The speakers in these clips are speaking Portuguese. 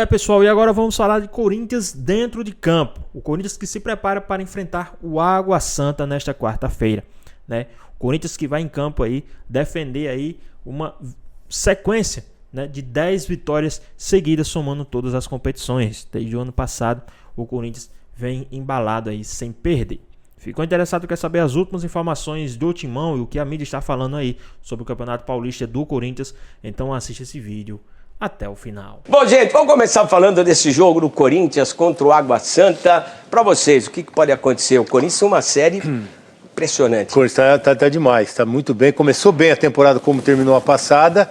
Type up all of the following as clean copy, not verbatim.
Pessoal, e agora vamos falar de Corinthians dentro de campo. O Corinthians que se prepara para enfrentar o Água Santa nesta quarta-feira, né? O Corinthians que vai em campo aí defender aí uma sequência, né, de 10 vitórias seguidas, somando todas as competições. Desde o ano passado, o Corinthians vem embalado aí sem perder. Ficou interessado, quer saber as últimas informações do Timão e o que a mídia está falando aí sobre o Campeonato Paulista do Corinthians? Então assista esse vídeo até o final. Bom, gente, vamos começar falando desse jogo do Corinthians contra o Água Santa. Para vocês, o que pode acontecer? O Corinthians é uma série impressionante. O Corinthians tá demais, está muito bem. Começou bem a temporada como terminou a passada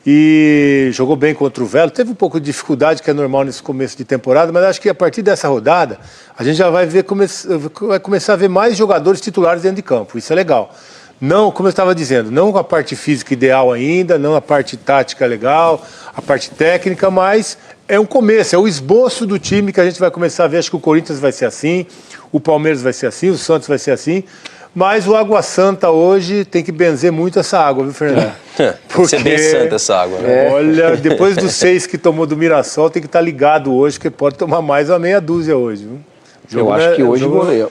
e jogou bem contra o Velo. Teve um pouco de dificuldade, que é normal nesse começo de temporada, mas acho que a partir dessa rodada a gente já vai começar a ver mais jogadores titulares dentro de campo. Isso é legal. Não, como eu estava dizendo, não a parte física ideal ainda, não a parte tática legal, a parte técnica, mas é um começo, é o esboço do time que a gente vai começar a ver. Acho que o Corinthians vai ser assim, o Palmeiras vai ser assim, o Santos vai ser assim, mas o Água Santa hoje tem que benzer muito essa água, viu, Fernando? Porque ser bem santa essa água, né? Olha, depois dos 6 que tomou do Mirassol, tem que estar ligado hoje, que pode tomar mais uma meia dúzia hoje, viu? Eu acho que hoje goleia.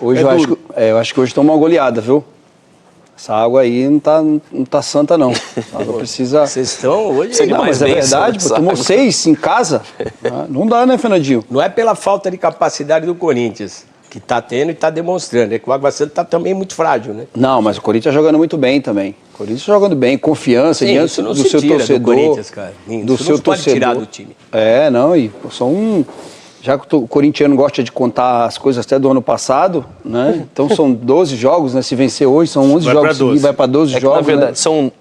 Eu acho que hoje toma uma goleada, viu? Essa água aí não tá santa, não. A água precisa... Vocês estão hoje... Não, mas é verdade, pô, tomou 6 em casa. Não dá, né, Fernandinho? Não é pela falta de capacidade do Corinthians, que tá tendo e tá demonstrando. É que o Água Santa tá também muito frágil, né? Não, mas o Corinthians tá jogando muito bem também. O Corinthians tá jogando bem, confiança diante do seu torcedor. Do Corinthians, cara. Do seu torcedor. Tirar do time. Já que o corintiano gosta de contar as coisas até do ano passado, né? Então são 12 jogos, né? Se vencer hoje, são 11 jogos seguidos, vai para 12 jogos. Na verdade, né? são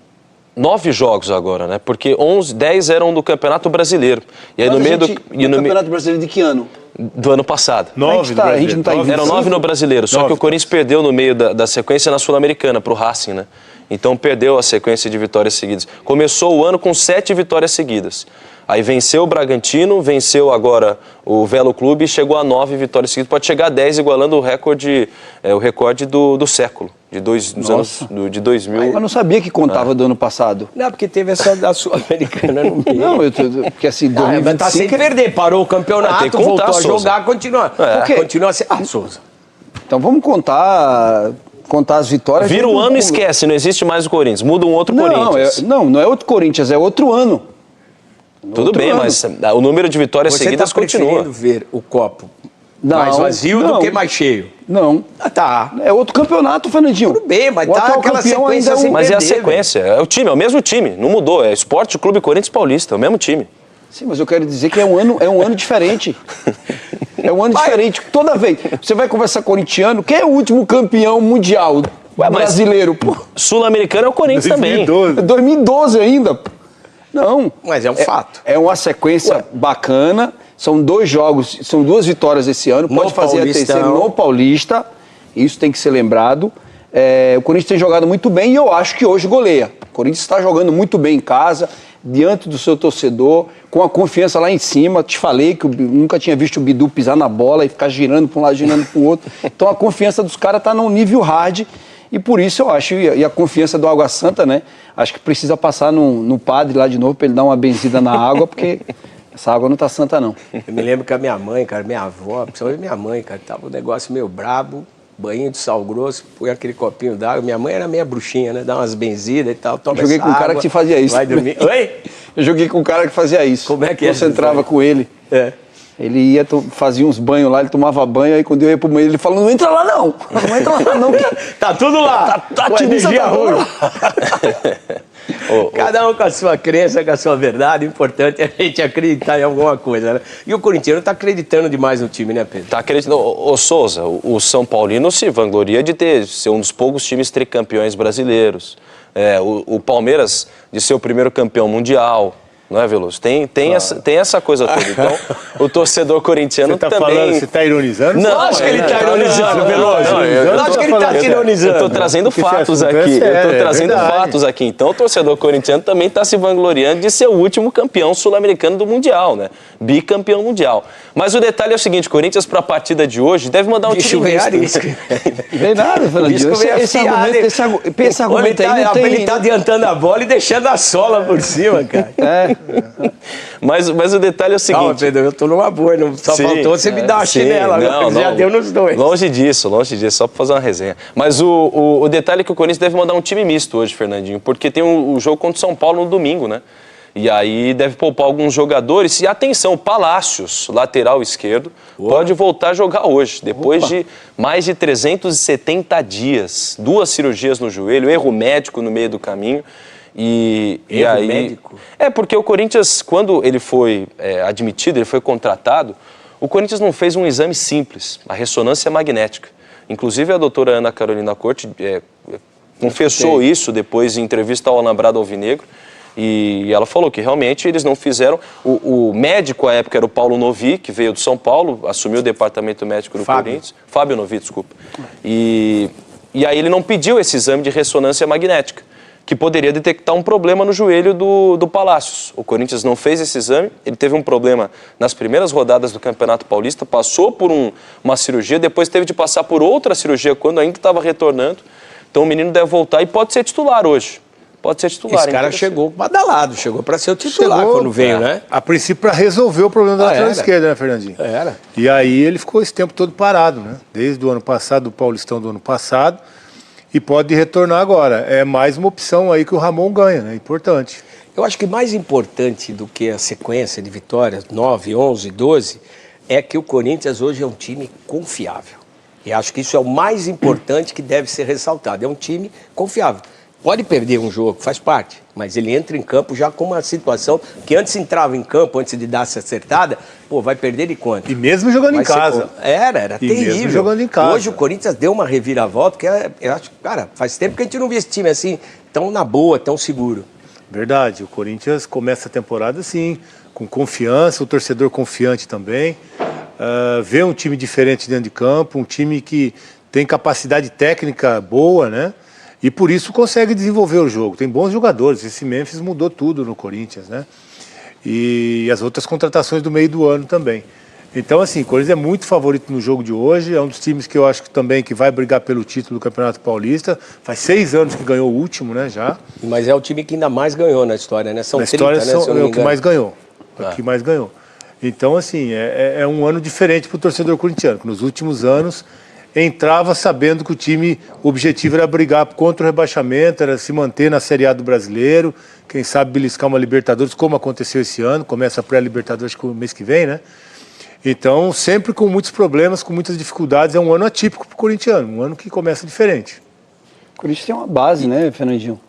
9 jogos agora, né? Porque 10 eram do Campeonato Brasileiro. E aí Mas no meio do Campeonato Brasileiro de que ano? Do ano passado. 9 a gente não tá em Eram 9 no Brasileiro, só que o Corinthians perdeu no meio da sequência na Sul-Americana pro Racing, né? Então perdeu a sequência de vitórias seguidas. Começou o ano com 7 vitórias seguidas. Aí venceu o Bragantino, venceu agora o Velo Clube e chegou a 9 vitórias seguidas. Pode chegar a 10, igualando o recorde do século, dos anos de 2000. Eu não sabia que contava do ano passado. Não, porque teve essa da Sul-Americana no meio. Não, porque assim, 2025... Mas tá sem perder, parou o campeonato, voltou a jogar, continua. Continua assim. Souza. Então vamos contar as vitórias. Vira o ano e esquece, não existe mais o Corinthians. Muda um outro Corinthians. Não é outro Corinthians, é outro ano. Tudo bem, mas o número de vitórias seguidas continua. Você está preferindo ver o copo mais vazio do que mais cheio? Não. Tá. É outro campeonato, Fernandinho. Tudo bem, mas tá aquela sequência sem Mas perder, é a sequência, é o time, é o mesmo time, não mudou. É Esporte Clube Corinthians Paulista, é o mesmo time. Sim, mas eu quero dizer que é um ano diferente. É um ano diferente. Toda vez. Você vai conversar corintiano, quem é o último campeão mundial brasileiro? Sul-Americano é o Corinthians 2012. também. 2012 ainda. Não. Mas é um fato. É uma sequência bacana. São 2 jogos, são 2 vitórias esse ano. Pode fazer a terceira no Paulista. Isso tem que ser lembrado. O Corinthians tem jogado muito bem e eu acho que hoje goleia. O Corinthians está jogando muito bem em casa, diante do seu torcedor, com a confiança lá em cima. Te falei que eu nunca tinha visto o Bidu pisar na bola e ficar girando para um lado, girando para o outro. Então a confiança dos caras está num nível hard. E por isso eu acho, e a confiança do Água Santa, né? Acho que precisa passar no padre lá de novo para ele dar uma benzida na água, porque essa água não tá santa, não. Eu me lembro que a minha mãe, cara, minha avó, principalmente minha mãe, cara, tava um negócio meio brabo, banho de sal grosso, põe aquele copinho d'água. Minha mãe era meia bruxinha, né? Dá umas benzidas e tal. Eu joguei com um cara que fazia isso. Vai dormir. Oi? Eu joguei com um cara que fazia isso. Como é que é? Concentrava com ele. Ele ia, fazia uns banhos lá, ele tomava banho, aí quando eu ia pro banheiro, ele falou, não entra lá não, não entra lá não. Tá tudo lá, tá energia ruim. Cada um com a sua crença, com a sua verdade, o importante é a gente acreditar em alguma coisa, né? E o corintiano tá acreditando demais no time, né, Pedro? Tá acreditando. Ô Souza, o São Paulino se vangloria de ser um dos poucos times tricampeões brasileiros. O Palmeiras de ser o primeiro campeão mundial. Não é, Veloso? Tem essa coisa toda. Então, o torcedor corintiano também... Você está ironizando? Não, acho que ele está ironizando, Veloso. Acho que ele está te ironizando. Eu estou trazendo fatos aqui. Eu estou trazendo fatos aqui. Então, o torcedor corintiano também está se vangloriando de ser o último campeão sul-americano do Mundial, né? Bicampeão mundial. Mas o detalhe é o seguinte, Corinthians, para a partida de hoje, deve mandar um time misto. Vem nada, Fernandinho. Esse argumento aí não tem... Ele está adiantando a bola e deixando a sola por cima, cara. Mas o detalhe é o seguinte... Calma, Pedro, eu tô numa boa, só faltou você me dar uma chinela, não, já deu nos dois. Longe disso, só pra fazer uma resenha. Mas o detalhe é que o Corinthians deve mandar um time misto hoje, Fernandinho, porque tem o jogo contra o São Paulo no domingo, né? E aí deve poupar alguns jogadores. E atenção, Palácios, lateral esquerdo, pode voltar a jogar hoje, depois de mais de 370 dias. 2 cirurgias no joelho, erro médico no meio do caminho. E aí, médico? Porque o Corinthians, quando ele foi admitido, ele foi contratado, o Corinthians não fez um exame simples, a ressonância magnética. Inclusive a doutora Ana Carolina Corte confessou isso depois em entrevista ao Alambrado Alvinegro. E ela falou que realmente eles não fizeram. O médico à época era o Paulo Novi, que veio de São Paulo, assumiu o departamento médico do Corinthians. Fábio Novi, desculpa. E aí ele não pediu esse exame de ressonância magnética, que poderia detectar um problema no joelho do Palácios. O Corinthians não fez esse exame, ele teve um problema nas primeiras rodadas do Campeonato Paulista, passou por uma cirurgia, depois teve de passar por outra cirurgia quando ainda estava retornando. Então o menino deve voltar e pode ser titular hoje. Pode ser titular. Esse cara chegou badalado, chegou para ser o titular quando veio, né? A princípio para resolver o problema da lateral esquerda, né, Fernandinho? Era. E aí ele ficou esse tempo todo parado, né? Desde o ano passado, do Paulistão do ano passado, e pode retornar agora. É mais uma opção aí que o Ramon ganha, né? Importante. Eu acho que mais importante do que a sequência de vitórias, 9, 11, 12, é que o Corinthians hoje é um time confiável. E acho que isso é o mais importante que deve ser ressaltado. É um time confiável. Pode perder um jogo, faz parte, mas ele entra em campo já com uma situação que antes entrava em campo, antes de dar essa acertada, vai perder de quanto? E mesmo jogando em casa. Era terrível. Mesmo jogando em casa. Hoje o Corinthians deu uma reviravolta, que eu acho, cara, faz tempo que a gente não vê esse time assim, tão na boa, tão seguro. Verdade, o Corinthians começa a temporada assim, com confiança, o torcedor confiante também, vê um time diferente dentro de campo, um time que tem capacidade técnica boa, né? E por isso consegue desenvolver o jogo. Tem bons jogadores. Esse Memphis mudou tudo no Corinthians, né? E as outras contratações do meio do ano também. Então, assim, o Corinthians é muito favorito no jogo de hoje. É um dos times que eu acho que também que vai brigar pelo título do Campeonato Paulista. Faz 6 anos que ganhou o último, né, já. Mas é o time que ainda mais ganhou na história, né? São 30, história, né? É o que mais ganhou. É o que mais ganhou. Então, assim, é um ano diferente para o torcedor corintiano. Que nos últimos anos entrava sabendo que o objetivo era brigar contra o rebaixamento, era se manter na Série A do Brasileiro, quem sabe beliscar uma Libertadores, como aconteceu esse ano, começa a pré-Libertadores no mês que vem, né? Então, sempre com muitos problemas, com muitas dificuldades, é um ano atípico para o corintiano, um ano que começa diferente. O Corinthians tem uma base, né, Fernandinho?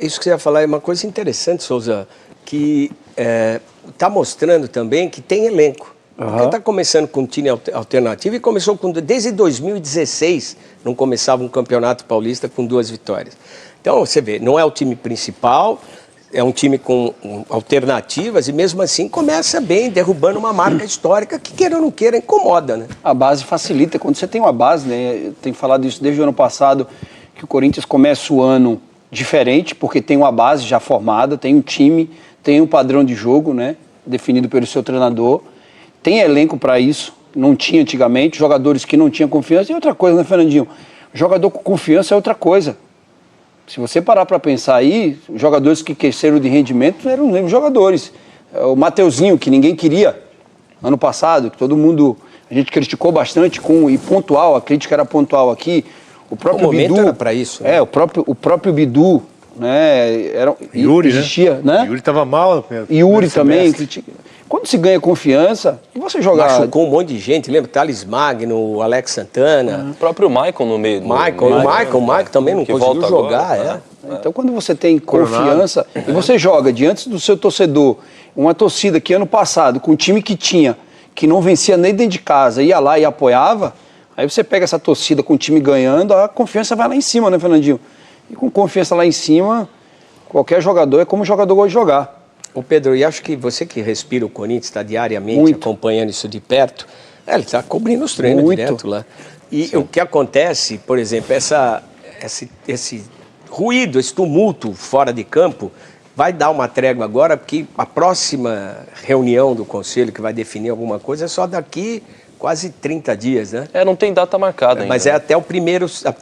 Isso que você ia falar é uma coisa interessante, Souza, que está mostrando também que tem elenco. Porque está começando com um time alternativo e começou desde 2016, não começava um campeonato paulista com 2 vitórias. Então, você vê, não é o time principal, é um time com alternativas e mesmo assim começa bem, derrubando uma marca histórica que, queira ou não queira, incomoda, né? A base facilita. Quando você tem uma base, né, eu tenho falado isso desde o ano passado, que o Corinthians começa o ano diferente, porque tem uma base já formada, tem um time, tem um padrão de jogo, né, definido pelo seu treinador. Tem elenco para isso, não tinha antigamente, jogadores que não tinham confiança. E outra coisa, né, Fernandinho? Jogador com confiança é outra coisa. Se você parar para pensar aí, jogadores que cresceram de rendimento eram os mesmos jogadores. O Mateuzinho, que ninguém queria ano passado, que todo mundo, a gente criticou bastante, e pontual, a crítica era pontual aqui. O próprio Bidu era para isso. Né? O próprio Bidu, né? Yuri, existia, né? Yuri estava mal. Yuri também. Quando se ganha confiança, você joga... Machucou um monte de gente, lembra? Thales Magno, o Alex Santana. O próprio Maicon no meio. O Maicon também não conseguiu jogar, agora, Então, quando você tem confiança e você joga diante do seu torcedor, uma torcida que ano passado, com o time que tinha, que não vencia nem dentro de casa, ia lá e apoiava, aí você pega essa torcida com o time ganhando, a confiança vai lá em cima, né, Fernandinho? E com confiança lá em cima, qualquer jogador é como o jogador gosta de jogar. Ô Pedro, e acho que você que respira o Corinthians, está diariamente acompanhando isso de perto, ele está cobrindo os treinos direto lá. E o que acontece, por exemplo, esse ruído, esse tumulto fora de campo, vai dar uma trégua agora, porque a próxima reunião do Conselho que vai definir alguma coisa é só daqui quase 30 dias, né? Não tem data marcada ainda. Mas é até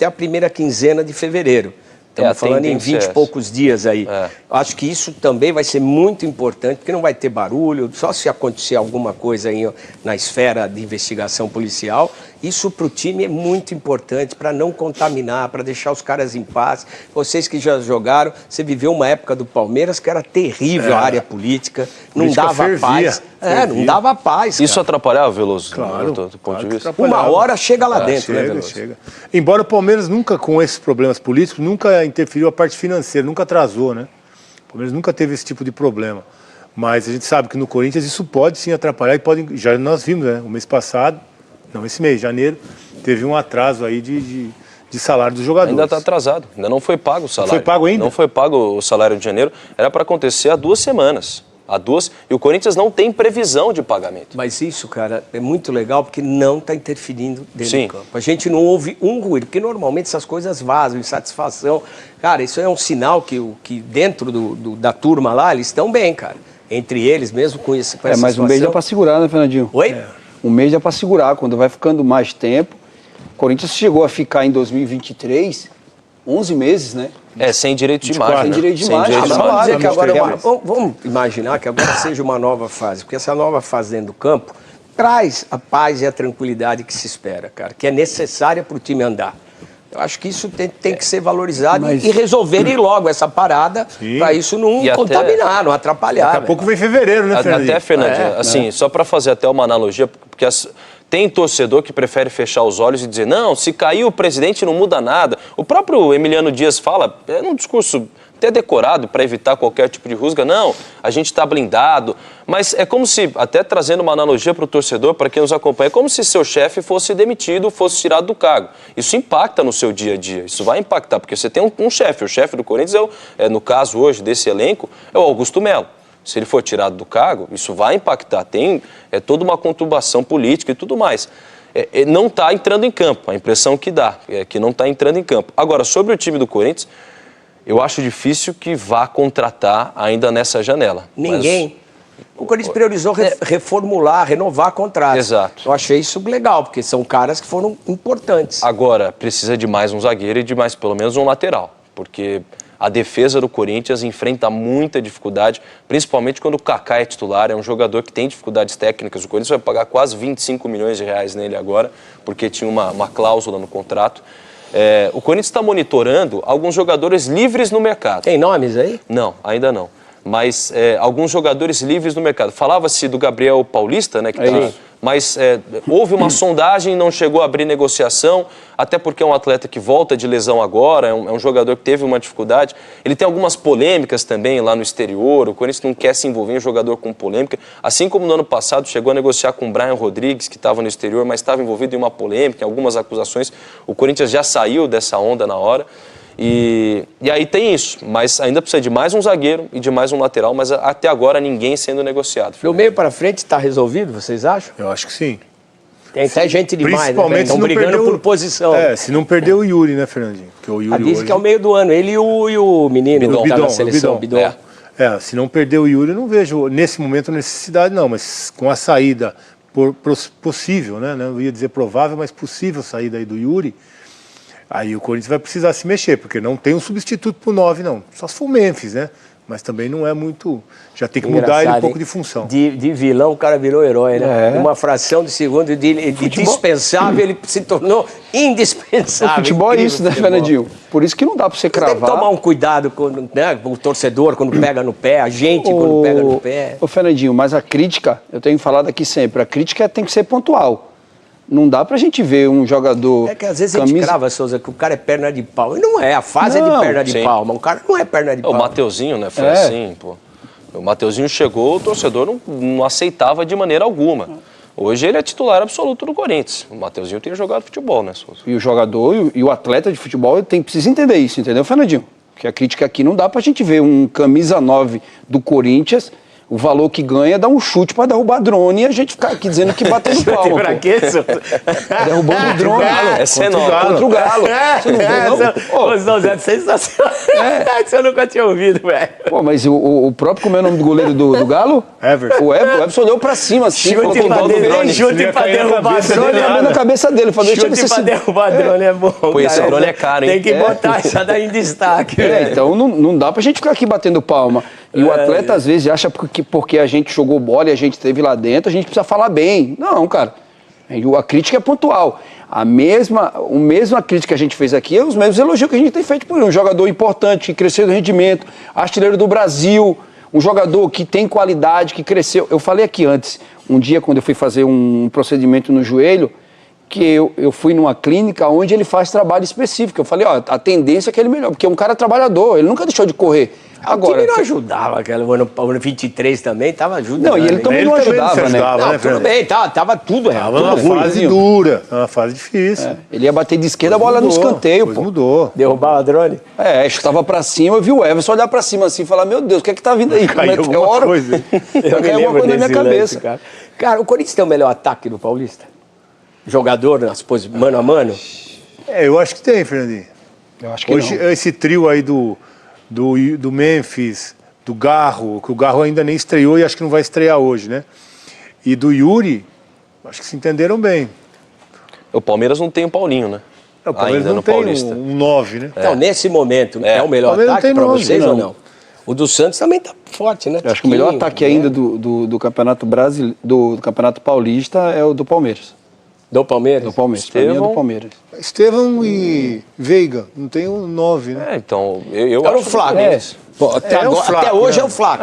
a primeira quinzena de fevereiro. Estamos falando em 20 e poucos dias aí. Acho que isso também vai ser muito importante, porque não vai ter barulho, só se acontecer alguma coisa aí na esfera de investigação policial. Isso para o time é muito importante, para não contaminar, para deixar os caras em paz. Vocês que já jogaram, você viveu uma época do Palmeiras que era terrível a área política, não dava paz. Não dava paz. Isso atrapalhava, Veloso? Claro. Do ponto de vista? Uma hora chega lá dentro, né, Veloso? Chega. Embora o Palmeiras nunca, com esses problemas políticos, nunca interferiu a parte financeira, nunca atrasou, né? O Palmeiras nunca teve esse tipo de problema. Mas a gente sabe que no Corinthians isso pode sim atrapalhar e pode. Já nós vimos, né? O mês passado, não, esse mês, janeiro, teve um atraso aí de salário dos jogadores. Ainda está atrasado, ainda não foi pago o salário. Não foi pago ainda? Não foi pago o salário de janeiro, era para acontecer há 2 semanas. E o Corinthians não tem previsão de pagamento. Mas isso, cara, é muito legal porque não está interferindo dentro do campo. A gente não ouve um ruído, porque normalmente essas coisas vazam, insatisfação. Cara, isso é um sinal que dentro da turma lá, eles estão bem, cara. Entre eles mesmo com essa mas situação. Um mês dá para segurar, né, Fernandinho? Oi? Um mês dá para segurar, quando vai ficando mais tempo. O Corinthians chegou a ficar em 2023 11 meses, né? Sem direito de imagem. Sem direito de imagem. Vamos dizer que agora vamos imaginar que agora seja uma nova fase, porque essa nova fase dentro do campo traz a paz e a tranquilidade que se espera, cara, que é necessária para o time andar. Eu acho que isso tem que ser valorizado e resolverem logo essa parada para isso não contaminar, não atrapalhar. Daqui a pouco vem fevereiro, né, Fernandinho? Até, Fernandinho, assim, só para fazer até uma analogia, porque tem torcedor que prefere fechar os olhos e dizer, não, se cair o presidente não muda nada. O próprio Emiliano Dias fala, é um discurso até decorado para evitar qualquer tipo de rusga, não, a gente está blindado. Mas é como se, até trazendo uma analogia para o torcedor, para quem nos acompanha, é como se seu chefe fosse demitido, fosse tirado do cargo. Isso impacta no seu dia a dia, isso vai impactar, porque você tem um chefe, o chefe do Corinthians, no caso hoje desse elenco, é o Augusto Melo. Se ele for tirado do cargo, isso vai impactar. Tem toda uma conturbação política e tudo mais. Não está entrando em campo, a impressão que dá é que não está entrando em campo. Agora, sobre o time do Corinthians, eu acho difícil que vá contratar ainda nessa janela. Ninguém. O Corinthians priorizou reformular, renovar contratos. Exato. Eu achei isso legal, porque são caras que foram importantes. Agora, precisa de mais um zagueiro e de mais pelo menos um lateral, porque a defesa do Corinthians enfrenta muita dificuldade, principalmente quando o Kaká é titular, é um jogador que tem dificuldades técnicas. O Corinthians vai pagar quase 25 milhões de reais nele agora, porque tinha uma cláusula no contrato. O Corinthians está monitorando alguns jogadores livres no mercado. Tem nomes aí? Não, ainda não. Mas alguns jogadores livres no mercado. Falava-se do Gabriel Paulista, né? Mas houve uma sondagem, não chegou a abrir negociação, até porque é um atleta que volta de lesão agora, é um jogador que teve uma dificuldade. Ele tem algumas polêmicas também lá no exterior, o Corinthians não quer se envolver em um jogador com polêmica. Assim como no ano passado chegou a negociar com o Brian Rodrigues, que estava no exterior, mas estava envolvido em uma polêmica, em algumas acusações. O Corinthians já saiu dessa onda na hora. E aí tem isso, mas ainda precisa de mais um zagueiro e de mais um lateral, mas até agora ninguém sendo negociado. Do meio para frente está resolvido, vocês acham? Eu acho que sim. Tem até gente demais, principalmente, né? Estão brigando por posição. Se não perder o Yuri, né, Fernandinho? Porque o Yuri diz hoje... que é o meio do ano, ele e o menino que está na seleção, Bidon. Se não perder o Yuri, eu não vejo nesse momento necessidade não, mas com a saída possível, né? Não ia dizer provável, mas possível saída aí do Yuri, aí o Corinthians vai precisar se mexer, porque não tem um substituto pro 9, não. Só se for o Memphis, né? Mas também não é muito... Já tem que mudar ele um pouco de função. De vilão, o cara virou herói, né? Uma fração de segundo de dispensável, ele se tornou indispensável. O futebol é isso, né, Fernandinho? Por isso que não dá pra você cravar. Tem que tomar um cuidado com o torcedor quando pega no pé, a gente quando pega no pé. Ô, Fernandinho, mas a crítica, eu tenho falado aqui sempre, a crítica tem que ser pontual. Não dá pra gente ver um jogador... É que às vezes a gente crava, Souza, que o cara é perna de pau. E não é, a fase é de perna de pau, mas o cara não é perna de pau. O Mateuzinho, né, foi assim, pô. O Mateuzinho chegou, o torcedor não aceitava de maneira alguma. Hoje ele é titular absoluto do Corinthians. O Mateuzinho tem jogado futebol, né, Souza? E o jogador e o atleta de futebol precisa entender isso, entendeu, Fernandinho? Porque a crítica aqui não dá pra gente ver um camisa 9 do Corinthians O valor que ganha dá um chute pra derrubar drone e a gente ficar aqui dizendo que batendo palma. Pra quê, senhor? Derrubando o drone. Essa é nova. Contra o Galo. Você não vê, não? Ô, Zé, é sensacional. Você nunca tinha ouvido, velho. Pô, mas o próprio, como é o nome do goleiro do Galo? Everton. O Everton olhou pra cima, assim. Chute pra derrubar drone. Olhou na cabeça dele. Falou, Chute pra derrubar drone é bom. Pô, esse drone é caro, hein? Tem que botar isso daí em destaque. Então não dá pra gente ficar aqui batendo palma. E o atleta, às vezes, acha que porque a gente jogou bola e a gente esteve lá dentro, a gente precisa falar bem. Não, cara. A crítica é pontual. A mesma crítica que a gente fez aqui é os mesmos elogios que a gente tem feito por ele. Um jogador importante, que cresceu no rendimento, artilheiro do Brasil, um jogador que tem qualidade, que cresceu. Eu falei aqui antes, um dia quando eu fui fazer um procedimento no joelho, que eu fui numa clínica onde ele faz trabalho específico. Eu falei, ó, a tendência é que ele melhore, porque é um cara trabalhador, ele nunca deixou de correr. Agora, o time não ajudava, o ano 23 também tava ajudando. Não, e ele também não ajudava, né? Não, tudo bem, tava tudo errado. Tava numa fase dura, uma fase difícil. Ele ia bater de esquerda, a bola no escanteio, pô. Mudou. Derrubar o drone? Chutava pra cima, eu vi o Everson olhar pra cima assim e falar, meu Deus, o que é que tá vindo aí? Caiu alguma coisa. Caiu alguma coisa na minha cabeça. Cara, o Corinthians tem o melhor ataque do Paulista? Jogador nas posições mano a mano? Eu acho que tem, Fernandinho. Eu acho que Hoje, esse trio aí do Memphis, do Garro, que o Garro ainda nem estreou e acho que não vai estrear hoje, né? E do Yuri, acho que se entenderam bem. O Palmeiras não tem o Paulinho, né? O Palmeiras ainda não no tem Paulista. um 9, né? Então, nesse momento, é o melhor Palmeiras ataque não tem pra nove, vocês não. ou não? O do Santos também tá forte, né? Eu acho que o melhor ataque ainda do Campeonato Brasileiro, do Campeonato Paulista é o do Palmeiras. Do Palmeiras? Do Palmeiras. Pra mim é do Palmeiras. Estevão e Veiga, não tem um 9, né? Então, eu Era o acho Flaco. o Flaco, Até hoje né? é o Flaco.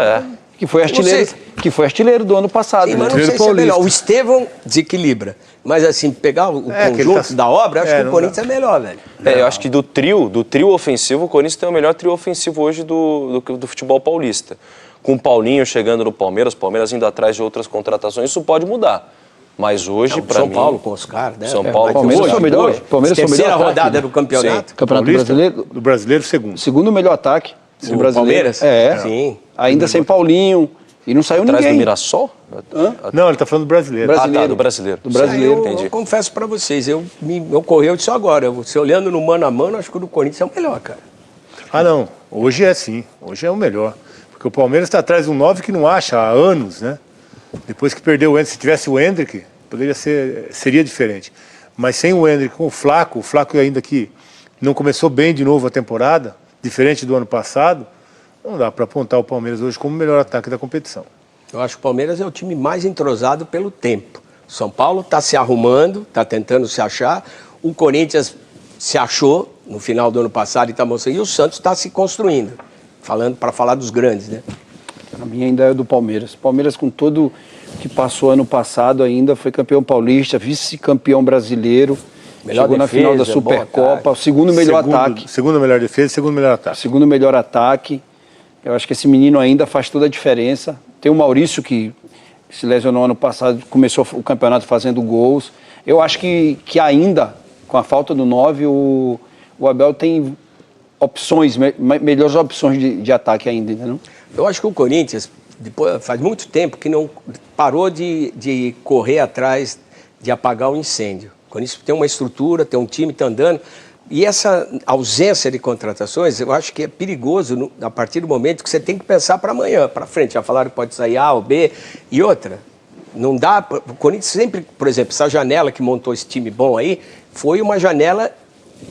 Que foi artilheiro do ano passado. Sim, né? mas não sei se é melhor. O Estevão desequilibra. Mas assim, pegar o que ele conjunto da obra, acho que o não Corinthians dá. é melhor, velho. eu acho que do trio ofensivo, o Corinthians tem o melhor trio ofensivo hoje do futebol paulista. Com o Paulinho chegando no Palmeiras indo atrás de outras contratações, isso pode mudar. Mas hoje, para mim... São Paulo com os caras, né? São Paulo Palmeiras com os foi o melhor. Palmeiras foi o Terceira melhor rodada ataque, do campeonato. Campeonato Paulista, Brasileiro. do brasileiro, segundo. Segundo melhor ataque do O brasileiro. Palmeiras? Sim. Ainda sem Paulinho. E não saiu atrás ninguém. do Mirassol? Não, ele tá falando do brasileiro. Do brasileiro. Do brasileiro. Entendi. Eu confesso pra vocês, me ocorreu disso agora. Você olhando no mano a mano, acho que o do Corinthians é o melhor, cara. Ah, não. Hoje é sim. Hoje é o melhor. Porque o Palmeiras está atrás de um 9 que não acha há anos, né? Depois que perdeu o Hendrick, se tivesse o Hendrick, seria diferente. Mas sem o Hendrick, com o Flaco ainda que não começou bem de novo a temporada, diferente do ano passado, não dá para apontar o Palmeiras hoje como o melhor ataque da competição. Eu acho que o Palmeiras é o time mais entrosado pelo tempo. O São Paulo está se arrumando, está tentando se achar. O Corinthians se achou no final do ano passado e está mostrando. E o Santos está se construindo, para falar dos grandes, né? Para mim ainda é do Palmeiras. Palmeiras com todo que passou ano passado ainda foi campeão paulista, vice-campeão brasileiro. Melhor chegou defesa, na final da Supercopa, o segundo melhor ataque. Segundo melhor defesa, segundo melhor ataque. Segundo melhor ataque. Eu acho que esse menino ainda faz toda a diferença. Tem o Maurício, que se lesionou ano passado, começou o campeonato fazendo gols. Eu acho que ainda, com a falta do 9, o Abel tem opções, melhores opções de ataque ainda, entendeu? Eu acho que o Corinthians, faz muito tempo que não parou de correr atrás de apagar o incêndio. O Corinthians tem uma estrutura, tem um time, está andando. E essa ausência de contratações, eu acho que é perigoso a partir do momento que você tem que pensar para amanhã, para frente. Já falaram que pode sair A ou B. E outra, não dá... O Corinthians sempre, por exemplo, essa janela que montou esse time bom aí, foi uma janela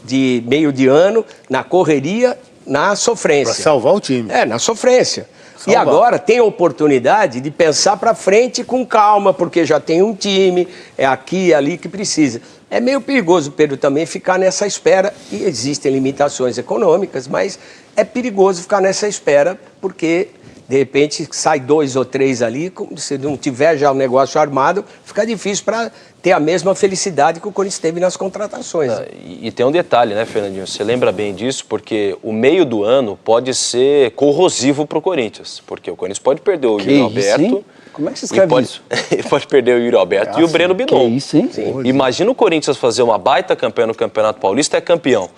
de meio de ano, na correria, na sofrência. Para salvar o time. Na sofrência. Salvar. E agora tem a oportunidade de pensar para frente com calma, porque já tem um time, é aqui e ali que precisa. É meio perigoso, Pedro, também ficar nessa espera, e existem limitações econômicas, mas é perigoso ficar nessa espera, porque, de repente, sai 2 ou 3 ali, se não tiver já o negócio armado, fica difícil para ter a mesma felicidade que o Corinthians teve nas contratações. E tem um detalhe, né, Fernandinho? Você lembra bem disso, porque o meio do ano pode ser corrosivo para o Corinthians, porque o Corinthians pode perder o Yuri Alberto... Hein? Como é que você escreve isso? Ele pode perder o Yuri Alberto e o Breno Bidon. Que isso, hein? Imagina o Corinthians fazer uma baita campanha no Campeonato Paulista, é campeão.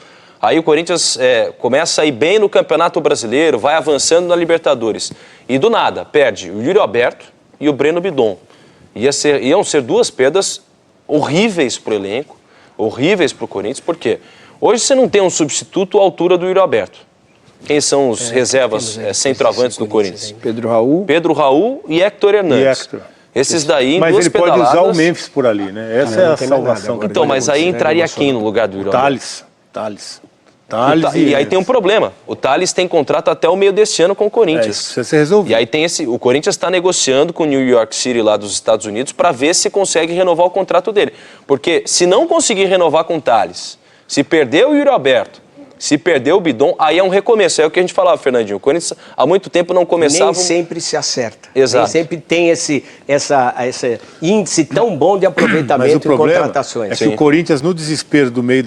Aí o Corinthians começa a ir bem no Campeonato Brasileiro, vai avançando na Libertadores. E do nada, perde o Yuri Alberto e o Breno Bidon. Iam ser duas perdas horríveis para o elenco, horríveis para o Corinthians. Por quê? Hoje você não tem um substituto à altura do Yuri Alberto. Quem são os reservas centroavantes do Corinthians? Pedro Raul e Héctor Hernandes. Esses daí em mas duas ele pedaladas... pode usar o Memphis por ali, né? Essa é a salvação. Então, mas aí entraria quem no lugar do Yuri Alberto? Thales. E aí tem um problema. O Thales tem contrato até o meio desse ano com o Corinthians. Isso precisa ser resolvido. E aí tem o Corinthians está negociando com o New York City lá dos Estados Unidos para ver se consegue renovar o contrato dele. Porque se não conseguir renovar com o Thales, se perder o Yuri Alberto, se perder o Bidon, aí é um recomeço. É o que a gente falava, Fernandinho. O Corinthians há muito tempo não começava... Nem sempre se acerta. Exato. Nem sempre tem esse índice tão bom de aproveitamento em contratações. É que o Corinthians, no desespero do meio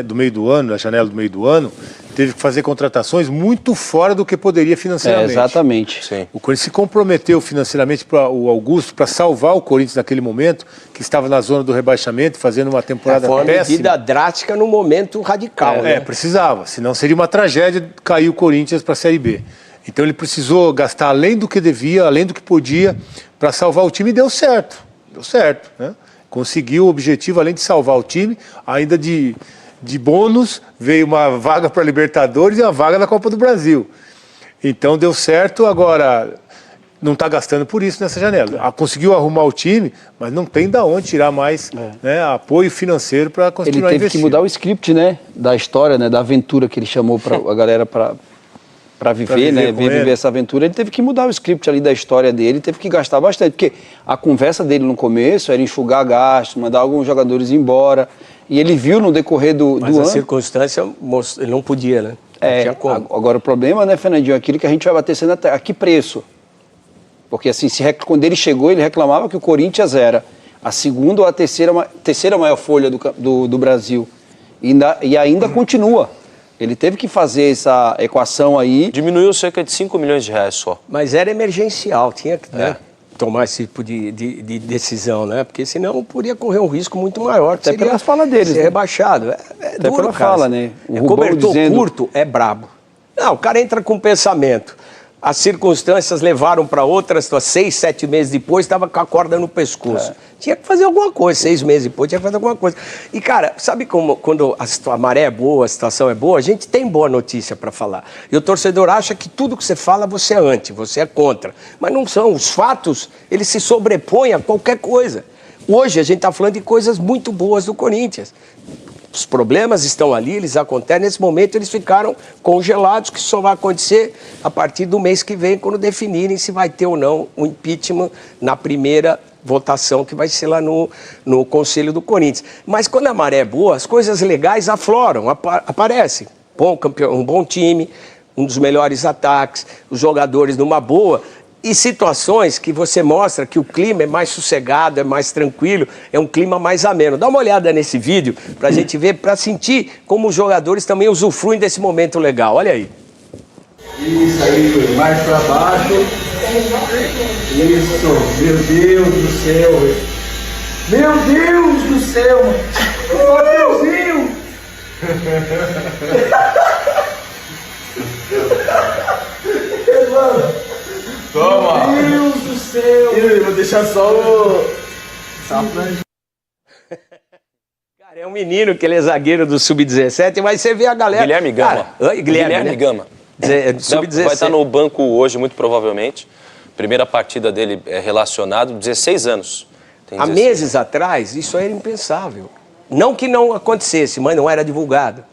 do meio do ano, da janela do meio do ano, teve que fazer contratações muito fora do que poderia financeiramente. Exatamente. Sim. O Corinthians se comprometeu financeiramente para o Augusto, para salvar o Corinthians naquele momento, que estava na zona do rebaixamento, fazendo uma temporada Foi uma péssima. medida drástica no momento radical, né? Precisava, senão seria uma tragédia cair o Corinthians para a Série B. Então ele precisou gastar além do que devia, além do que podia, para salvar o time, e deu certo. Deu certo, né? Conseguiu o objetivo, além de salvar o time, ainda de bônus, veio uma vaga para a Libertadores e uma vaga na Copa do Brasil. Então deu certo, agora não está gastando por isso nessa janela. Conseguiu arrumar o time, mas não tem de onde tirar mais apoio financeiro para continuar investindo. Ele teve que mudar o script, né, da história, né, da aventura que ele chamou para a galera para viver, né, viver essa aventura. Ele teve que mudar o script ali da história dele, teve que gastar bastante, porque a conversa dele no começo era enxugar gastos, mandar alguns jogadores embora, e ele viu no decorrer do ano... Mas a circunstância, ele não podia, né? Não tinha como. Agora o problema, né, Fernandinho, é aquilo que a gente vai bater sendo a que preço? Porque assim, quando ele chegou, ele reclamava que o Corinthians era a segunda ou a terceira maior folha do Brasil. E ainda continua. Ele teve que fazer essa equação aí. Diminuiu cerca de 5 milhões de reais só. Mas era emergencial, tinha que tomar esse tipo de decisão, né? Porque senão poderia correr um risco muito maior. Até pela fala deles. Ser rebaixado. Até duro, pela fala, né? O cobertor curto é brabo. Não, o cara entra com pensamento. As circunstâncias levaram para outra situação. 6, 7 meses depois, estava com a corda no pescoço. Tinha que fazer alguma coisa. 6 meses depois, tinha que fazer alguma coisa. E, cara, sabe como quando a maré é boa, a situação é boa, a gente tem boa notícia para falar. E o torcedor acha que tudo que você fala, você é anti, você é contra. Mas não são. Os fatos, eles se sobrepõem a qualquer coisa. Hoje, a gente está falando de coisas muito boas do Corinthians. Os problemas estão ali, eles acontecem. Nesse momento, eles ficaram congelados, que só vai acontecer a partir do mês que vem, quando definirem se vai ter ou não o impeachment na primeira votação, que vai ser lá no Conselho do Corinthians. Mas quando a maré é boa, as coisas legais afloram, aparecem. Bom campeão, um bom time, um dos melhores ataques, os jogadores numa boa... E situações que você mostra que o clima é mais sossegado, é mais tranquilo, é um clima mais ameno. Dá uma olhada nesse vídeo pra gente ver, pra sentir como os jogadores também usufruem desse momento legal. Olha aí. Isso aí, mais pra baixo. Isso, meu Deus do céu. Meu Deus do céu. O Mateuzinho. Mano. Toma! Meu Deus do céu! Eu vou deixar só o... Cara, é um menino que ele é zagueiro do Sub-17, mas você vê a galera... Guilherme Gama. Guilherme Gama. Sub-17. Vai estar no banco hoje, muito provavelmente. Primeira partida dele é relacionado, 16 anos. Há meses atrás, isso era impensável. Não que não acontecesse, mas não era divulgado.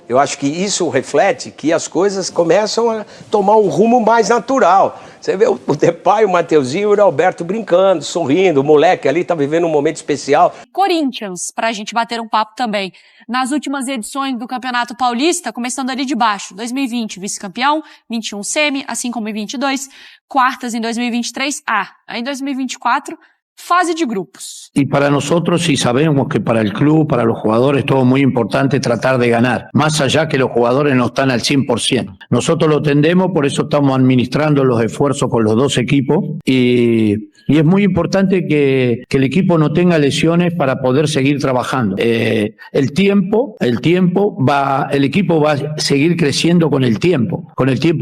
Eu acho que isso reflete que as coisas começam a tomar um rumo mais natural. Você vê o Depay, o Mateuzinho e o Alberto brincando, sorrindo, o moleque ali tá vivendo um momento especial. Corinthians, pra gente bater um papo também. Nas últimas edições do Campeonato Paulista, começando ali de baixo, 2020 vice-campeão, 21 semi, assim como em 22, quartas em 2023 A. Aí em 2024, fase de grupos. Y para nosotros, sí sabemos que para el club, para los jugadores, todo muy importante tratar de ganar, más allá que los jugadores no están al 100%. Nosotros lo entendemos, por eso estamos administrando los esfuerzos con los dos equipos y es muy importante que el equipo no tenga lesiones para poder seguir trabajando. El equipo va a seguir creciendo con el tiempo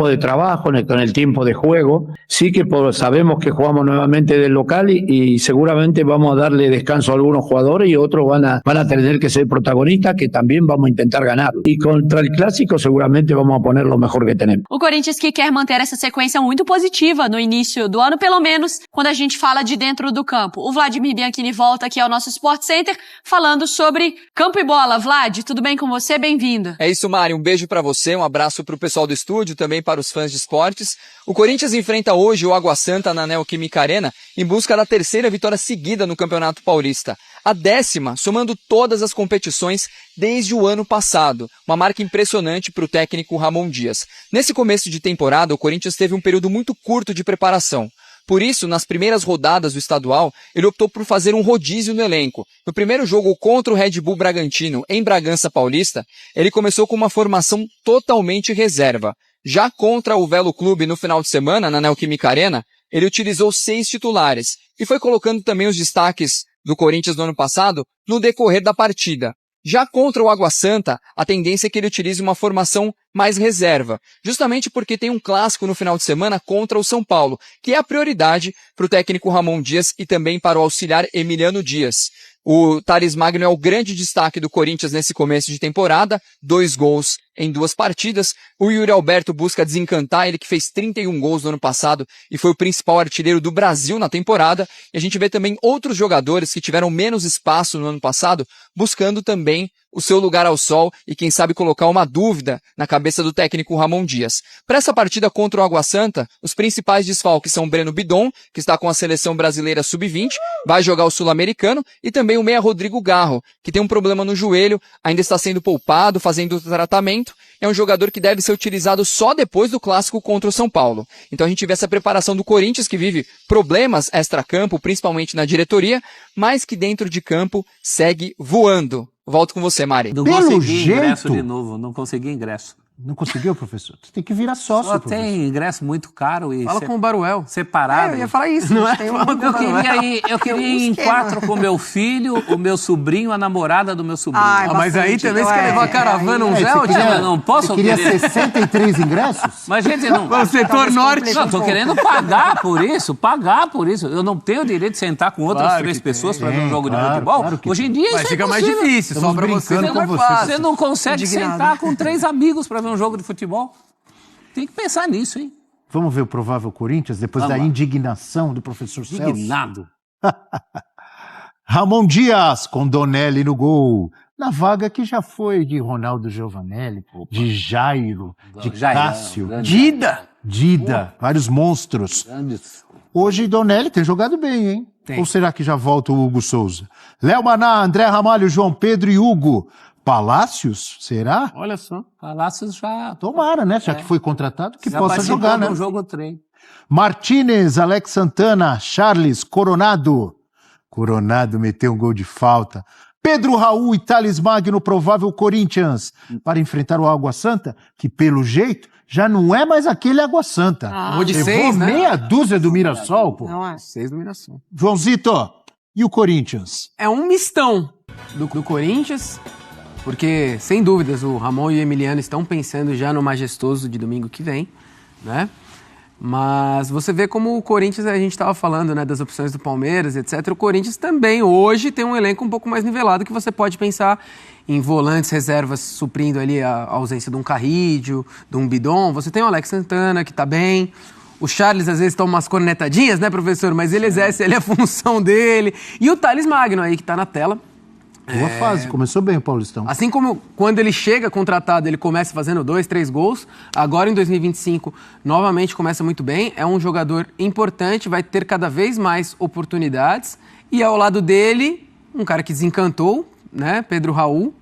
de trabajo, con el tiempo de juego. Sí que sabemos que jugamos nuevamente del local y seguramente vamos a darle descanso a algunos jugadores y otros van a tener que ser protagonistas, que también vamos a intentar ganar. Y contra el Clásico seguramente vamos a poner lo mejor que tenemos. O Corinthians que quer manter essa sequência muito positiva no início do ano, pelo menos quando a gente fala de dentro do campo. O Vladimir Bianchini volta aqui ao nosso Sport Center falando sobre campo e bola. Vlad, tudo bem com você? Bem-vindo. É isso, Mari. Um beijo pra você, um abraço pro pessoal do estúdio, também para os fãs de esportes. O Corinthians enfrenta hoje o Água Santa na Neoquímica Arena em busca da terceira vitória seguida no Campeonato Paulista. A 10ª, somando todas as competições desde o ano passado. Uma marca impressionante para o técnico Ramon Dias. Nesse começo de temporada, o Corinthians teve um período muito curto de preparação. Por isso, nas primeiras rodadas do estadual, ele optou por fazer um rodízio no elenco. No primeiro jogo contra o Red Bull Bragantino, em Bragança Paulista, ele começou com uma formação totalmente reserva. Já contra o Velo Clube no final de semana, na Neoquímica Arena, ele utilizou 6 titulares e foi colocando também os destaques do Corinthians no ano passado no decorrer da partida. Já contra o Água Santa, a tendência é que ele utilize uma formação mais reserva, justamente porque tem um clássico no final de semana contra o São Paulo, que é a prioridade para o técnico Ramon Dias e também para o auxiliar Emiliano Dias. O Thales Magno é o grande destaque do Corinthians nesse começo de temporada, 2 gols em 2 partidas. O Yuri Alberto busca desencantar, ele que fez 31 gols no ano passado e foi o principal artilheiro do Brasil na temporada. E a gente vê também outros jogadores que tiveram menos espaço no ano passado, buscando também o seu lugar ao sol e quem sabe colocar uma dúvida na cabeça do técnico Ramon Dias. Para essa partida contra o Água Santa, os principais desfalques são Breno Bidon, que está com a seleção brasileira sub-20, vai jogar o Sul-Americano, e também o meia Rodrigo Garro, que tem um problema no joelho, ainda está sendo poupado, fazendo tratamento. É um jogador que deve ser utilizado só depois do clássico contra o São Paulo. Então a gente vê essa preparação do Corinthians, que vive problemas extra-campo, principalmente na diretoria, mas que dentro de campo segue voando. Volto com você, Mari. Não consegui ingresso de novo, não consegui ingresso. Não conseguiu, professor? Você tem que virar sócio, Só professor. tem ingresso muito caro e... Fala com o Baruel. Separado. Eu ia falar isso. Não é? Tem Eu queria ir em 4 com meu filho, o meu sobrinho, a namorada do meu sobrinho. Mas aí também você quer levar a caravana, um gel? Eu não posso... Você queria 63 ingressos? Mas, gente, não... O setor norte... Não, tô querendo pagar por isso. Eu não tenho o direito de sentar com outras 3 pessoas para ver um jogo de futebol. Hoje em dia isso é fica mais difícil, só pra você. Você não consegue sentar com 3 amigos para ver um jogo de futebol. Tem que pensar nisso, hein? Vamos ver o provável Corinthians depois da indignação do professor Celso? Indignado. Ramon Dias com Donelli no gol. Na vaga que já foi de Ronaldo Giovanelli, de Jairo, de Cássio. Dida, vários monstros. Hoje Donelli tem jogado bem, hein? Ou será que já volta o Hugo Souza? Léo Maná, André Ramalho, João Pedro e Hugo. Palácios, será? Olha só, Palácios já... Tomara, né? Já que foi contratado, que já possa jogar, né? Um jogo treino. Martínez, Alex Santana, Charles, Coronado. Coronado meteu um gol de falta. Pedro Raul e Thales Magno, provável Corinthians, para enfrentar o Água Santa, que pelo jeito já não é mais aquele Água Santa. Vou de 6, né? Meia dúzia do Mirassol, pô. Não é. 6 do Mirassol. Joãozito, e o Corinthians? É um mistão do Corinthians, porque, sem dúvidas, o Ramon e o Emiliano estão pensando já no majestoso de domingo que vem, né? Mas você vê como o Corinthians, a gente estava falando, né, das opções do Palmeiras, etc. O Corinthians também hoje tem um elenco um pouco mais nivelado, que você pode pensar em volantes, reservas, suprindo ali a ausência de um Carrídio, de um Bidon. Você tem o Alex Santana, que está bem. O Charles, às vezes, toma umas cornetadinhas, né, professor? Mas ele exerce ali a função dele. E o Thales Magno aí, que está na tela. Boa fase, começou bem o Paulistão. Assim como quando ele chega contratado, ele começa fazendo 2, 3 gols, agora em 2025 novamente começa muito bem, é um jogador importante, vai ter cada vez mais oportunidades, e ao lado dele, um cara que desencantou, né, Pedro Raul.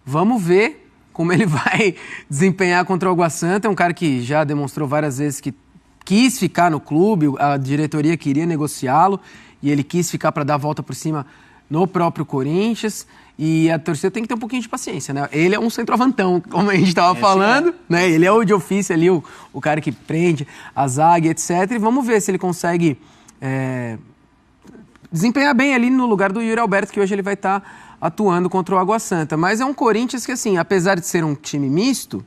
Vamos ver como ele vai desempenhar contra o Água Santa, é um cara que já demonstrou várias vezes que quis ficar no clube, a diretoria queria negociá-lo e ele quis ficar para dar a volta por cima no próprio Corinthians. E a torcida tem que ter um pouquinho de paciência, né? Ele é um centroavantão, como a gente estava falando, né? Ele é o de ofício ali, o cara que prende a zaga, etc. E vamos ver se ele consegue desempenhar bem ali no lugar do Yuri Alberto, que hoje ele vai estar atuando contra o Água Santa. Mas é um Corinthians que, assim, apesar de ser um time misto,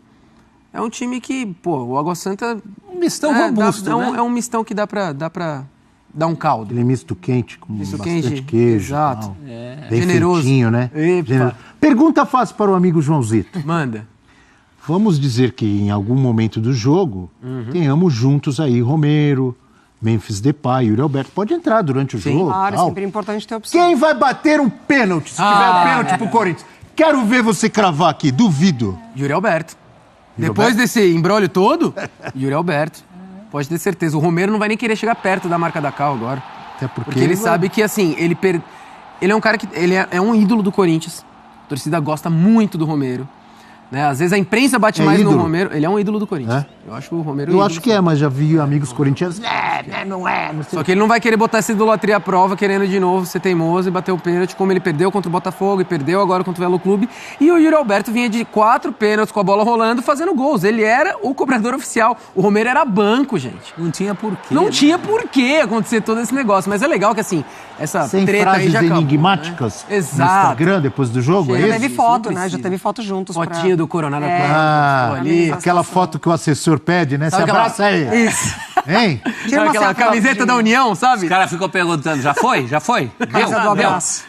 é um time que, pô, o Água Santa... Um mistão robusto, né? É um mistão que dá pra dar um caldo. Ele é misto quente, com misto bastante quente, queijo. Exato. Bem generoso. Feitinho, né? Pergunta fácil para o amigo Joãozito. Manda. Vamos dizer que em algum momento do jogo tenhamos juntos aí Romero, Memphis Depay, Yuri Alberto. Pode entrar durante o jogo. Claro, tal. sempre é importante ter opção. Quem vai bater um pênalti, se tiver um pênalti pro Corinthians? Quero ver você cravar aqui, duvido. Yuri Alberto. Depois desse embrólio todo, Yuri Alberto. Pode ter certeza. O Romero não vai nem querer chegar perto da marca da Cal agora. Até porque ele sabe que, assim, ele é um cara que... Ele é um ídolo do Corinthians. A torcida gosta muito do Romero. Né? Às vezes a imprensa bate mais ídolo? no Romero. Ele é um ídolo do Corinthians. Eu acho o Romero Eu acho que é, mas já vi amigos corintianos... Não é. Só que ele não vai querer botar essa idolatria à prova, querendo de novo ser teimoso e bater o pênalti, como ele perdeu contra o Botafogo e perdeu agora contra o Velo Clube. E o Yuri Alberto vinha de 4 pênaltis com a bola rolando, fazendo gols. Ele era o cobrador oficial. O Romero era banco, gente. Não tinha porquê. Não tinha porquê acontecer todo esse negócio. Mas é legal que, assim, essa Sem treta aí frases já acabou, enigmáticas né? no Instagram depois do jogo? Já é teve esse? foto, né? Já teve foto juntos. Fotinha do Coronado ali. Aquela foto que o assessor pede, né? Sabe Se abraça aí. Isso. Hein? Sabe aquela camiseta da União, sabe? Os caras ficam perguntando, já foi? Já foi?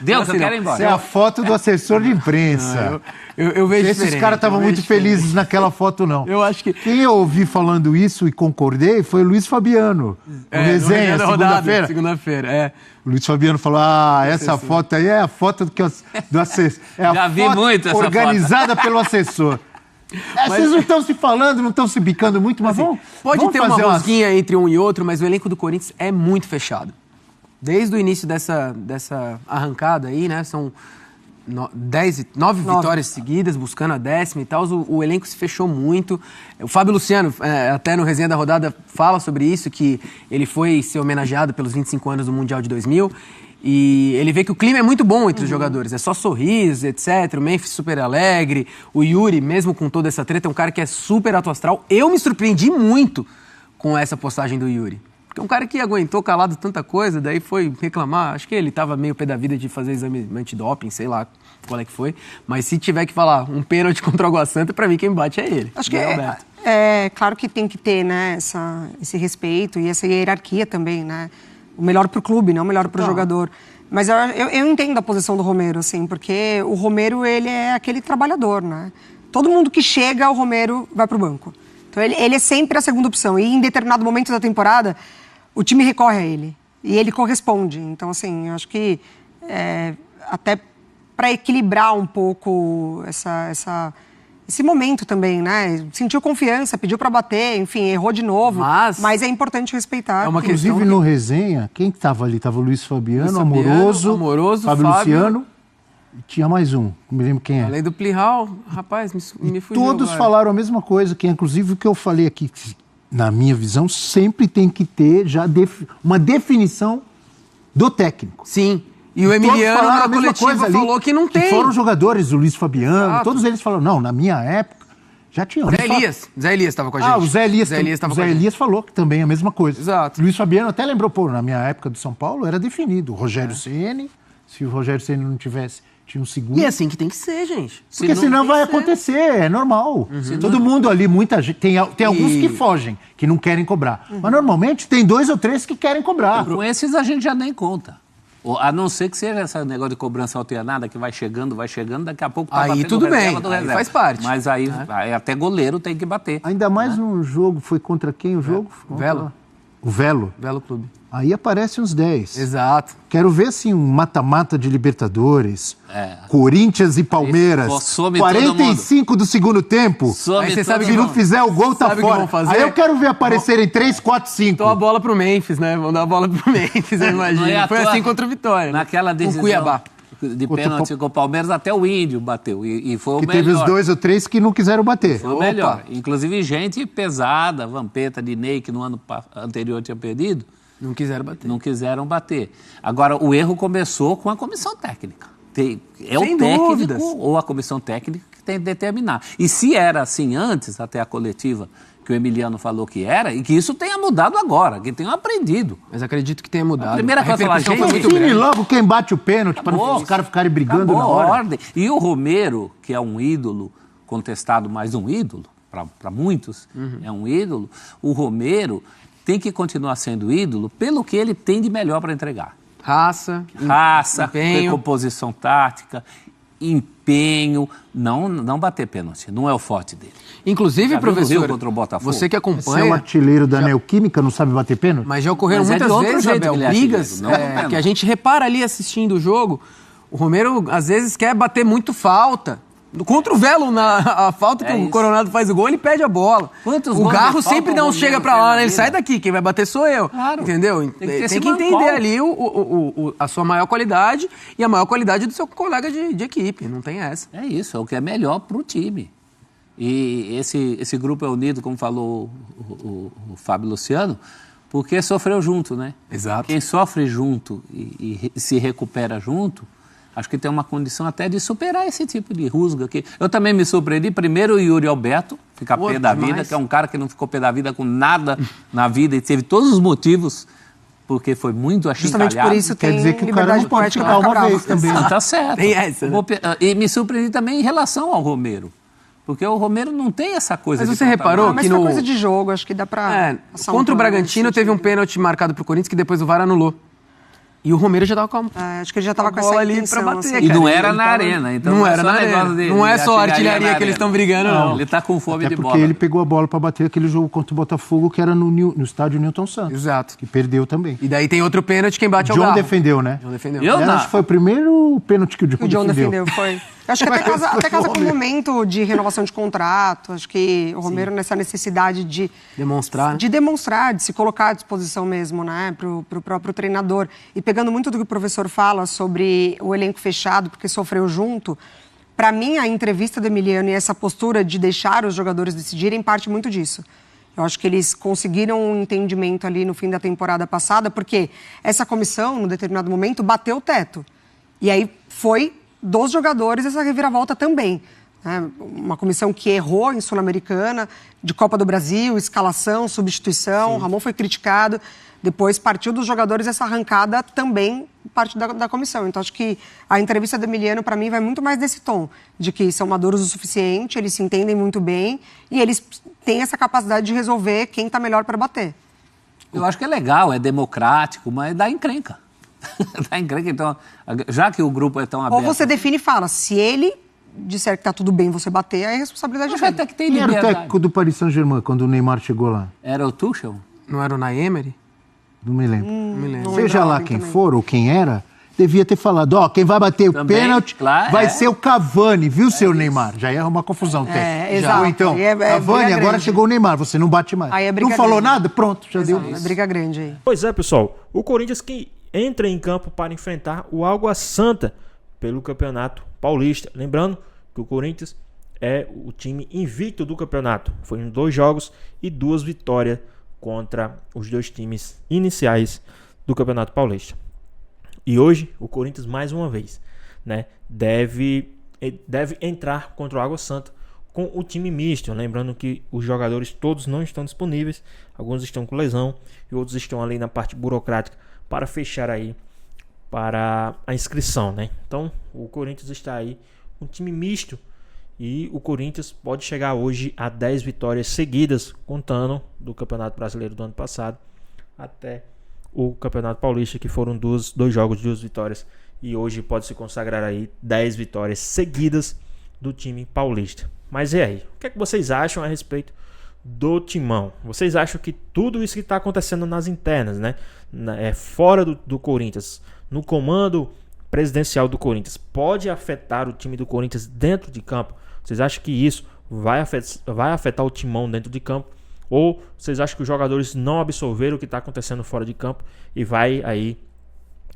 Deu que eu quero ir embora. Essa é a foto do assessor de imprensa. Eu vejo Esses caras estavam muito felizes naquela foto, não. Eu acho que... Quem eu ouvi falando isso e concordei foi o Luiz Fabiano. No resenha, segunda-feira. Segunda-feira, O Luiz Fabiano falou, essa foto aí é a foto do assessor. É a Já vi foto muito essa organizada pelo assessor. Vocês não estão se falando, não estão se bicando muito, mas assim, pode ter uma rosquinha entre um e outro, mas o elenco do Corinthians é muito fechado. Desde o início dessa arrancada aí, né? São 9 vitórias seguidas, buscando a 10ª e tal. O elenco se fechou muito. O Fábio Luciano, até no Resenha da Rodada, fala sobre isso, que ele foi ser homenageado pelos 25 anos do Mundial de 2000. E ele vê que o clima é muito bom entre os jogadores. É só sorriso, etc. O Memphis super alegre. O Yuri, mesmo com toda essa treta, é um cara que é super alto astral. Eu me surpreendi muito com essa postagem do Yuri. Porque é um cara que aguentou calado tanta coisa, daí foi reclamar. Acho que ele tava meio pé da vida de fazer exame antidoping, sei lá qual é que foi. Mas se tiver que falar um pênalti contra o Água Santa, pra mim quem bate é ele. Acho que é claro que tem que ter, né, esse respeito e essa hierarquia também, né? O melhor pro clube, não o melhor pro jogador. Mas eu entendo a posição do Romero, assim, porque o Romero, ele é aquele trabalhador, né? Todo mundo que chega, o Romero vai pro banco. Então ele é sempre a segunda opção. E em determinado momento da temporada, o time recorre a ele. E ele corresponde. Então, assim, eu acho que até para equilibrar um pouco esse momento também, né? Sentiu confiança, pediu para bater, enfim, errou de novo. Mas é importante respeitar. Inclusive no resenha, quem estava ali? Estava o Luiz Fabiano, Amoroso, Fábio Luciano. E tinha mais um, não me lembro quem é. Além do Plihal, rapaz, me fugiu todos agora. falaram a mesma coisa, que inclusive o que eu falei aqui, na minha visão, sempre tem que ter já uma definição do técnico. Sim. E o Emiliano na coletiva falou que não tem. Que foram jogadores, o Luiz Fabiano, todos eles falaram, não, na minha época já tinha. Zé Elias estava com a gente. O Zé Elias falou que também é a mesma coisa. Exato. Luiz Fabiano até lembrou, na minha época do São Paulo era definido. O Rogério Ceni, se o Rogério Ceni não tivesse, tinha um segundo. E é assim que tem que ser, gente. Porque senão vai acontecer, é normal. Todo mundo ali, muita gente, tem alguns que fogem, que não querem cobrar. Mas normalmente tem 2 ou 3 que querem cobrar. Com esses a gente já nem conta. A não ser que seja esse negócio de cobrança alternada, que vai chegando, daqui a pouco tá aí batendo tudo reserva bem, aí faz parte. Mas aí até goleiro tem que bater. Ainda mais num jogo, foi contra quem o jogo? Velo. O Velo. Velo Clube. Aí aparece uns 10. Exato. Quero ver, assim, um mata-mata de Libertadores. Corinthians e Palmeiras. 45 do segundo tempo. Aí você sabe que não fizer o gol, tá fora. Aí eu quero ver aparecerem 3, 4, 5. Dou a bola pro Memphis, né? Vamos dar a bola pro Memphis, eu imagino. Foi assim contra o Vitória. Naquela decisão, Cuiabá. de pênalti com o Palmeiras, até o Índio bateu. E foi o melhor. Teve os 2 ou 3 que não quiseram bater. Foi o melhor. Inclusive gente pesada, Vampeta, Dinei, que no ano anterior tinha perdido. Não quiseram bater. Não quiseram bater. Agora, o erro começou com a comissão técnica. É o Sem técnico dúvidas. ou a comissão técnica que tem que determinar. E se era assim antes, até a coletiva que o Emiliano falou que era, e que isso tenha mudado agora, que tenham aprendido. Mas acredito que tenha mudado. A primeira coisa é falar, gente, foi muito Define grande. logo quem bate o pênalti, para os caras ficarem brigando Acabou na a hora. ordem. E o Romero, que é um ídolo, contestado mais um ídolo, para muitos, é um ídolo, o Romero tem que continuar sendo ídolo pelo que ele tem de melhor para entregar. Raça, empenho. Recomposição tática, empenho, não bater pênalti, não é o forte dele. Inclusive, Já viu no Rio professor, contra o Botafogo? você que Você é um acompanha... artilheiro da Neoquímica, não sabe bater pênalti? Mas já ocorreram Mas é de muitas outro vezes, jeito Abel, que ele é brigas artilheiro, não pênalti. que a gente repara ali assistindo o jogo. O Romero, às vezes, quer bater muito falta. Contra o Velo, a falta que o Coronado faz o gol, ele pede a bola. Quantos o gols Garro de falta sempre o não Romero chega pra fez lá, na né? Ele vida? sai daqui, quem vai bater sou eu. Claro. Entendeu? Tem que ter esse entender mancol. ali a sua maior qualidade e a maior qualidade do seu colega de equipe. Não tem essa. É isso, é o que é melhor para o time. E esse grupo é unido, como falou o Fábio Luciano, porque sofreu junto, né? Exato. Quem sofre junto e se recupera junto, acho que tem uma condição até de superar esse tipo de rusga. Eu também me surpreendi, primeiro o Yuri Alberto, ficar pé da vida, que é um cara que não ficou pé da vida com nada na vida e teve todos os motivos, porque foi muito achincalhado. Justamente por isso Quer tem dizer que o cara liberdade não pode poética ficar pra uma ficar vez bravo. também. Tá certo. Tem essa, né? E me surpreendi também em relação ao Romero. Porque o Romero não tem essa coisa Mas de você reparou Mas que foi no... coisa de jogo, acho que dá pra... passar um contra o pano Bragantino nesse teve um sentido. pênalti marcado pro Corinthians que depois o VAR anulou. E o Romero já tava com Acho que ele já tava com bola essa ali intenção, pra bater, assim. E não cara, era ele na tava- arena, então não era só na negócio arena. de- Não é de só artilharia artilharia na que eles arena. estão brigando, não. Ele tá com fome Até de porque bola. ele pegou a bola para bater aquele jogo contra o Botafogo, que era no estádio Newton Santos. Exato. Que perdeu também. E daí tem outro pênalti, quem bate é o John Garro. defendeu, né? John defendeu. Eu Aliás, não. acho que foi o primeiro pênalti que o O John defendeu, foi. Eu acho que até casa com o momento de renovação de contrato. Acho que o Romero, nessa necessidade de Demonstrar. de demonstrar, de se colocar à disposição mesmo, né, pro próprio treinador. E pegando muito do que o professor fala sobre o elenco fechado, porque sofreu junto, para mim a entrevista do Emiliano e essa postura de deixar os jogadores decidirem parte muito disso. Eu acho que eles conseguiram um entendimento ali no fim da temporada passada, porque essa comissão, num determinado momento, bateu o teto. E aí foi dos jogadores essa reviravolta também. Né? Uma comissão que errou em Sul-Americana, de Copa do Brasil, escalação, substituição, o Ramon foi criticado. Depois partiu dos jogadores essa arrancada também parte da comissão. Então acho que a entrevista do Emiliano, para mim, vai muito mais desse tom, de que são maduros o suficiente, eles se entendem muito bem e eles têm essa capacidade de resolver quem está melhor para bater. Eu acho que é legal, é democrático, mas dá encrenca. Dá encrenca, então, já que o grupo é tão aberto... Ou você define e fala, se ele disser que tá tudo bem você bater, aí é responsabilidade Acho dele. até que tem Quem era o liberdade. técnico do Paris Saint-Germain quando o Neymar chegou lá? Era o Tuchel? Não era o Naemery? Não me lembro. Não me lembro. Não Seja lembrava lá bem quem também. for ou quem era, devia ter falado, ó, quem vai bater o Também, pênalti claro, vai é. ser o Cavani, viu, seu Neymar? Já ia arrumar confusão técnica. exato. Ou então, Aí é Cavani, briga agora grande. chegou o Neymar, você não bate mais. Aí é não briga falou grande. nada? Pronto, já deu. É briga grande aí. Pois é, pessoal. O Corinthians que entra em campo para enfrentar o Água Santa pelo Campeonato Paulista. Lembrando que o Corinthians é o time invicto do campeonato. Foi em 2 jogos e 2 vitórias contra os 2 times iniciais do Campeonato Paulista. E hoje o Corinthians mais uma vez, né, deve entrar contra o Água Santa com o time misto. Lembrando que os jogadores todos não estão disponíveis, alguns estão com lesão e outros estão ali na parte burocrática para fechar aí para a inscrição, né? Então o Corinthians está aí um time misto e o Corinthians pode chegar hoje a 10 vitórias seguidas, contando do Campeonato Brasileiro do ano passado até o Campeonato Paulista, que foram 2 jogos de 2 vitórias, e hoje pode se consagrar aí 10 vitórias seguidas do time paulista. Mas e aí? O que é que vocês acham a respeito do Timão? Vocês acham que tudo isso que está acontecendo nas internas, né, fora do Corinthians, no comando presidencial do Corinthians, pode afetar o time do Corinthians dentro de campo? Vocês acham que isso vai afetar o Timão dentro de campo? Ou vocês acham que os jogadores não absorveram o que está acontecendo fora de campo e vai aí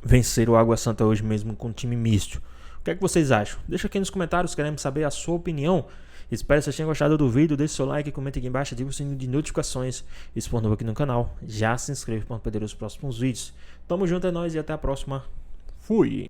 vencer o Água Santa hoje mesmo com um time misto? O que é que vocês acham? Deixa aqui nos comentários, queremos saber a sua opinião. Espero que vocês tenham gostado do vídeo, deixe seu like, comente aqui embaixo, ative o sininho de notificações. E se for novo aqui no canal, já se inscreve para não perder os próximos vídeos. Tamo junto, é nóis e até a próxima. Fui!